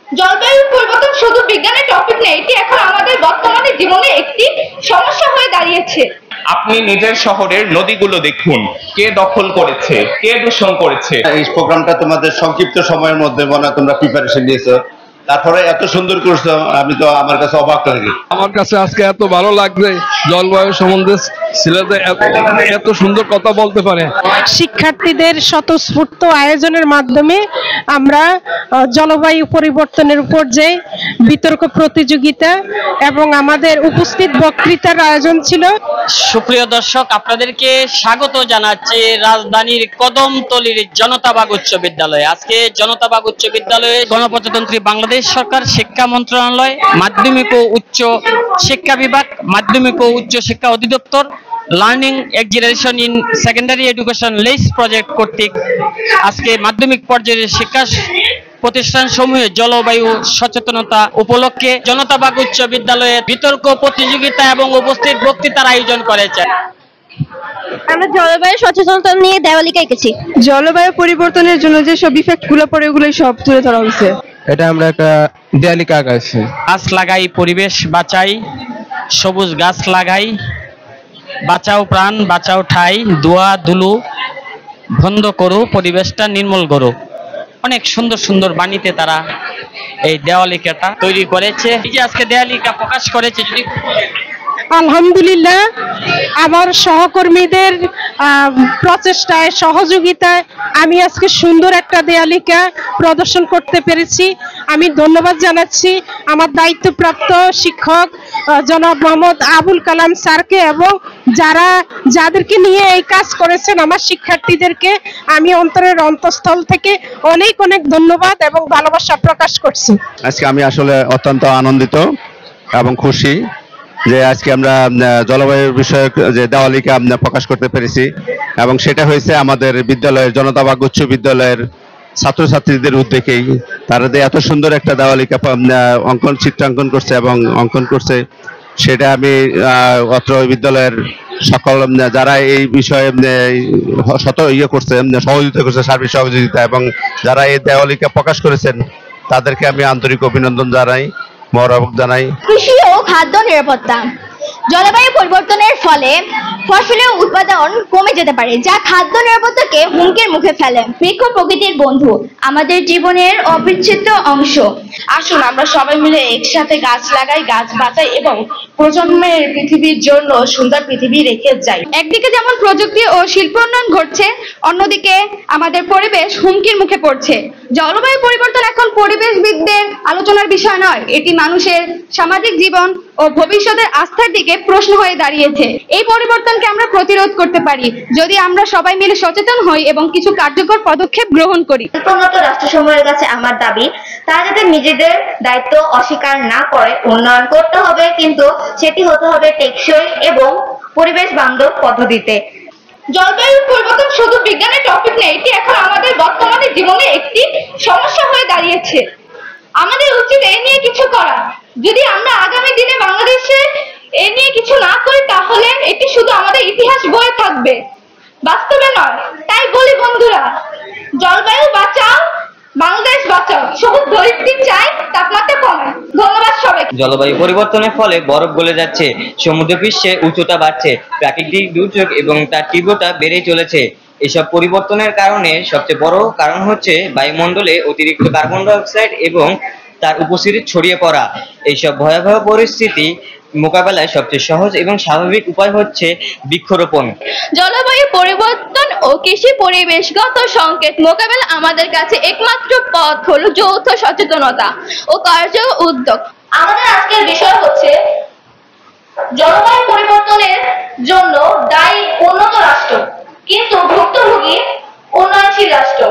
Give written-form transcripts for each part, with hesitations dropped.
জলবায়ু পরিবর্তন শুধু বিজ্ঞানের টপিক নেই, এটি এখন আমাদের বর্তমানে জীবনে একটি সমস্যা হয়ে দাঁড়িয়েছে। আপনি নিজের শহরের নদীগুলো দেখুন, কে দখল করেছে, কে দূষণ করেছে। এই প্রোগ্রামটা তোমাদের সংক্ষিপ্ত সময়ের মধ্যে মনে তোমরা প্রিপারেশন নিয়েছো, তারপরে এত সুন্দর করছো, আমি তো আমার কাছে অবাক লাগে। আমার কাছে আজকে এত ভালো লাগছে, জলবায়ু সম্বন্ধে ছেলেদের এত সুন্দর কথা বলতে পারে। শিক্ষার্থীদের স্বতঃস্ফূর্ত আয়োজনের মাধ্যমে আমরা জলবায়ু পরিবর্তনের উপর যে বিতর্ক প্রতিযোগিতা এবং আমাদের উপস্থিত বক্তৃতার আয়োজন ছিল। সুপ্রিয় দর্শক, আপনাদেরকে স্বাগত জানাচ্ছি রাজধানীর কদমতলীর জনতাবাগ উচ্চ বিদ্যালয়ে। আজকে জনতাবাগ উচ্চ বিদ্যালয়ে গণপ্রজাতন্ত্রী বাংলাদেশ সরকার শিক্ষা মন্ত্রণালয়, মাধ্যমিক ও উচ্চ শিক্ষা বিভাগ, মাধ্যমিক ও উচ্চ শিক্ষা অধিদপ্তর, learning acceleration in secondary education less project কর্তৃক আজকে মাধ্যমিক পর্যায়ের শিক্ষা প্রতিষ্ঠান সমূহে জলবায়ু সচেতনতা উপলক্ষে জনতাবাগ উচ্চ বিদ্যালয়ে বিতর্ক প্রতিযোগিতা এবং উপস্থিত বক্তৃতার আয়োজন করেছে। আমরা জলবায়ু সচেতনতা নিয়ে দেওয়ালিকা এঁকেছি। জলবায়ু পরিবর্তনের জন্য যে সব ইফেক্ট গুলো পড়ে ওগুলো সব তুলে ধরা হয়েছে। এটা আমরা একটা দেয়ালিকা আঁকাইছি। গাছ লাগাই, পরিবেশ বাঁচাই, সবুজ গাছ লাগাই, বাঁচাও প্রাণ বাঁচাও ঠাই, দোয়া দুলু বন্ধ করো, পরিবেশটা নির্মল করো। অনেক সুন্দর সুন্দর বাণীতে তারা এই দেওয়ালিকাটা তৈরি করেছে। এই যে আজকে দেওয়ালিকা প্রকাশ করেছে, যদি আলহামদুলিল্লাহ আমার সহকর্মীদের প্রচেষ্টায় সহযোগিতায় আমি আজকে সুন্দর একটা দেয়ালিকা প্রদর্শন করতে পেরেছি। আমি ধন্যবাদ জানাচ্ছি আমার দায়িত্বপ্রাপ্ত শিক্ষক জনাব মোহাম্মদ আবুল কালাম স্যারকে এবং যাদেরকে নিয়ে এই কাজ করেছেন আমার শিক্ষার্থীদেরকে আমি অন্তরের অন্তঃস্থল থেকে অনেক অনেক ধন্যবাদ এবং ভালোবাসা প্রকাশ করছি। আজকে আমি আসলে অত্যন্ত আনন্দিত এবং খুশি যে আজকে আমরা জলবায়ুর বিষয়ক যে দেওয়ালিকা প্রকাশ করতে পেরেছি, এবং সেটা হয়েছে আমাদের বিদ্যালয়ের জনতাবাগ উচ্চ বিদ্যালয়ের ছাত্রছাত্রীদের উদ্যোগেই। তারা যে এত সুন্দর একটা দেওয়ালিকা চিত্রাঙ্কন করছে এবং অঙ্কন করছে, সেটা আমি অত্র বিদ্যালয়ের সকল যারা এই বিষয়ে করছে, সহযোগিতা করছে, সার্বিক সহযোগিতা, এবং যারা এই দেওয়ালিকা প্রকাশ করেছেন তাদেরকে আমি আন্তরিক অভিনন্দন জানাই, মহরবক জানাই। কৃষি ও খাদ্য নিরাপত্তা। জলবায়ু পরিবর্তনের ফলে ফসলের উৎপাদন কমে যেতে পারে, যা খাদ্য নিরাপত্তাকে হুমকির মুখে ফেলে। বৃক্ষ প্রকৃতির বন্ধু, আমাদের জীবনের অবিচ্ছেদ্য অংশ। আসুন আমরা সবাই মিলে একসাথে গাছ লাগাই, গাছ বাঁচাই এবং প্রজন্মের পৃথিবীর জন্য সুন্দর পৃথিবী রেখে যাই। একদিকে যেমন প্রযুক্তি ও শিল্প উন্নয়ন ঘটছে, অন্যদিকে আমাদের পরিবেশ হুমকির মুখে পড়ছে। জলবায়ু পরিবর্তন এখন পরিবেশবিদদের আলোচনার বিষয় নয়, এটি মানুষের সামাজিক জীবন ও ভবিষ্যতের আস্থার দিকে প্রশ্ন হয়ে দাঁড়িয়েছে। এই পরিবর্তনকে আমরা প্রতিরোধ করতে পারি যদি আমরা সবাই মিলে সচেতন হই এবং কিছু কার্যকর পদক্ষেপ গ্রহণ করি। উন্নত রাষ্ট্রসমূহের কাছে আমার দাবি, তারা যাতে নিজেদের দায়িত্ব অস্বীকার না করে। উন্নয়ন করতে হবে, কিন্তু সেটি হতে হবে টেকসই এবং পরিবেশ বান্ধব পদ্ধতিতে। জলবায়ু পরিবর্তন শুধু বিজ্ঞানের টপিক নেই, এটি এখন আমাদের বর্তমানে জীবনে একটি সমস্যা হয়ে দাঁড়িয়েছে। আমাদের উচিত এ নিয়ে কিছু করা। যদি আমরা আগামী দিনে বাংলাদেশে এ নিয়ে কিছু না করি, তাহলে এটি শুধু আমাদের ইতিহাস বইয়ে থাকবে, বাস্তবে নয়। তাই বলি বন্ধুরা, জলবায়ু বাঁচাও, বাংলাদেশ বাঁচাও। শুধু ধরিত্রী চাই, তাপমাত্রা কমে। ধন্যবাদ সবাইকে। জলবায়ু পরিবর্তনের ফলে বরফ গলে যাচ্ছে, সমুদ্রপৃষ্ঠে উচ্চতা বাড়ছে, প্রাকৃতিক দুর্যোগ এবং তার তীব্রতা বেড়ে চলেছে। এসব পরিবর্তনের কারণে সবচেয়ে বড় কারণ হচ্ছে বায়ুমণ্ডলে অতিরিক্ত কার্বন ডাই অক্সাইড এবং তার উপস্থিতি ছড়িয়ে পড়া। এইসব ভয়াবহ পরিস্থিতি মোকাবেলায় সবচেয়ে সহজ এবং স্বাভাবিক উপায় হচ্ছে বৃক্ষরোপণ। জলবায়ু পরিবর্তন ও কৃষি পরিবেশগত সংকেত মোকাবেলা আমাদের কাছে একমাত্র পথ হলো যৌথ সচেতনতা ও কার্য উদ্যোগ। আমাদের আজকের বিষয় হচ্ছে জলবায়ু পরিবর্তনের জন্য দায়ী উন্নত রাষ্ট্র, কিন্তু ভুক্তভোগী উন্নয়নশীল রাষ্ট্র।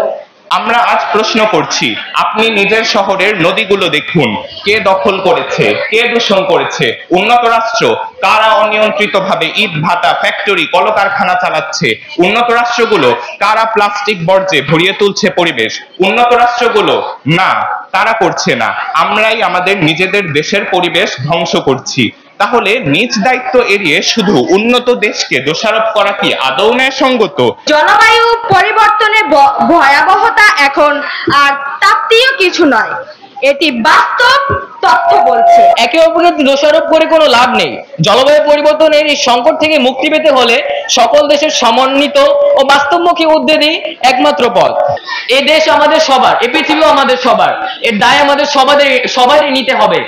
আমরা আজ প্রশ্ন করছি, আপনি নিজের শহরের নদীগুলো দেখুন, কে দখল করেছে, কে দূষণ করেছে। উন্নত রাষ্ট্র কারা অনিয়ন্ত্রিতভাবে ইট ভাটা, ফ্যাক্টরি, কলকারখানা চালাচ্ছে। উন্নত রাষ্ট্রগুলো কারা প্লাস্টিক বর্জ্যে ভরিয়ে তুলছে পরিবেশ। উন্নত রাষ্ট্রগুলো না, তারা করছে না। আমরাই আমাদের নিজেদের দেশের পরিবেশ ধ্বংস করছি। তাহলে নিজ দায়িত্ব এড়িয়ে শুধু উন্নত দেশকে দোষারোপ করা কি আদৌ ন্যায়সঙ্গত? জলবায়ু পরিবর্তনের ভয়াবহতা এখন আর তাত্ত্বিক কিছু নয়, এটি বাস্তব তথ্য বলছে। একে অপরকে দোষারোপ করে কোনো লাভ নেই। জলবায়ু পরিবর্তনের এই সংকট থেকে মুক্তি পেতে হলে সকল দেশের সমন্বিত ও বাস্তবমুখী উদ্যোগই একমাত্র পথ। এই দেশ আমাদের সবার, এই পৃথিবীও আমাদের সবার, এর দায় আমাদের সবারই নিতে হবে।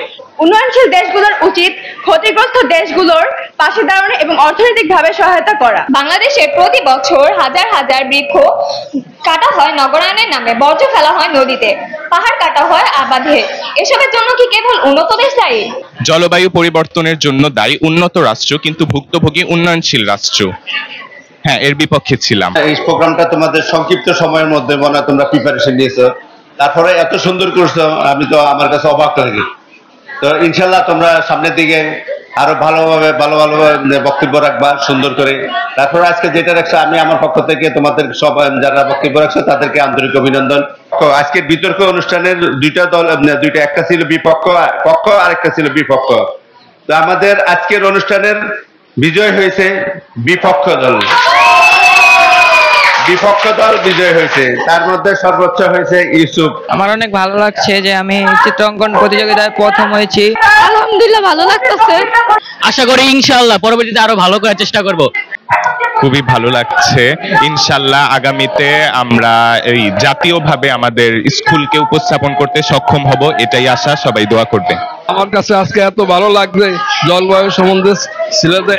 উন্নয়নশীল দেশগুলোর উচিত ক্ষতিগ্রস্ত দেশগুলোর পাশে দাঁড়ানো এবং অর্থনৈতিকভাবে সহায়তা করা। বাংলাদেশে প্রতি বছর হাজার হাজার বৃক্ষ কাটা হয় নগরায়নের নামে, বর্জ্য ফেলা হয় নদীতে, পাহাড় কাটা হয় আবাদে। এসবের জন্য কি কেবল উন্নত দেশ দায়ী? জলবায়ু পরিবর্তনের জন্য দায়ী উন্নত রাষ্ট্র, কিন্তু ভুক্তভোগী উন্নয়নশীল রাষ্ট্র। হ্যাঁ, এর বিপক্ষে ছিলাম। এই প্রোগ্রামটা তোমাদের সংক্ষিপ্ত সময়ের মধ্যে মনে হয় তোমরা প্রিপারেশন নিয়েছো, তারপরে এত সুন্দর করছো, আমি তো আমার কাছে অবাক লাগে। তো ইনশাল্লাহ তোমরা সামনের দিকে আরো ভালো বক্তব্য রাখবা সুন্দর করে। তারপরে আজকে যেটা রাখছো, আমি আমার পক্ষ থেকে তোমাদের সব যারা বক্তব্য রাখছো তাদেরকে আন্তরিক অভিনন্দন। তো আজকের বিতর্ক অনুষ্ঠানের দুইটা দল, একটা ছিল পক্ষ আর একটা ছিল বিপক্ষ। তো আমাদের আজকের অনুষ্ঠানের বিজয় হয়েছে বিপক্ষ দল বিজয় হয়েছে। তার মধ্যে সর্বোচ্চ হয়েছে ইউসুফ। আমার অনেক ভালো লাগছে যে আমি চিত্রাঙ্কন প্রতিযোগিতায় প্রথম হয়েছি। আলহামদুলিল্লাহ ভালো লাগতেছে। আশা করি ইনশাআল্লাহ পরবর্তীতে আরো ভালো করার চেষ্টা করব। খুবই ভালো লাগছে। ইনশাল্লাহ আগামীতে আমরা এই জাতীয়ভাবে আমাদের স্কুলকে উপস্থাপন করতে সক্ষম হব, এটাই আশা। সবাই দোয়া করবে। আমার কাছে আজকে এত ভালো লাগছে, জলবায়ু সম্বন্ধে ছেলেদের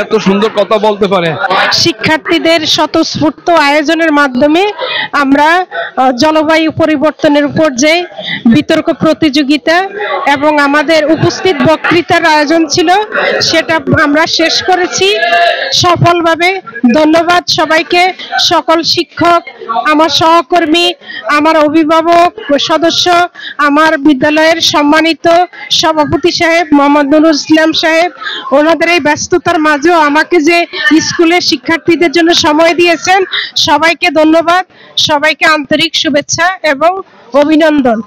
এত সুন্দর কথা বলতে পারে। শিক্ষার্থীদের স্বতঃস্ফূর্ত আয়োজনের মাধ্যমে আমরা জলবায়ু পরিবর্তনের উপর যে বিতর্ক প্রতিযোগিতা এবং আমাদের উপস্থিত বক্তৃতার আয়োজন ছিল সেটা আমরা শেষ করেছি সফলভাবে। ধন্যবাদ সবাইকে, সকল শিক্ষক, আমার সহকর্মী, আমার অভিভাবক সদস্য, আমার বিদ্যালয়ের সম্মানিত সভাপতি সাহেব মোহাম্মদ নুরুল ইসলাম সাহেব, ওনাদের এই ব্যস্ততার মাঝেও আমাকে যে স্কুলের শিক্ষার্থীদের জন্য সময় দিয়েছেন, সবাইকে ধন্যবাদ, সবাইকে আন্তরিক শুভেচ্ছা এবং অভিনন্দন।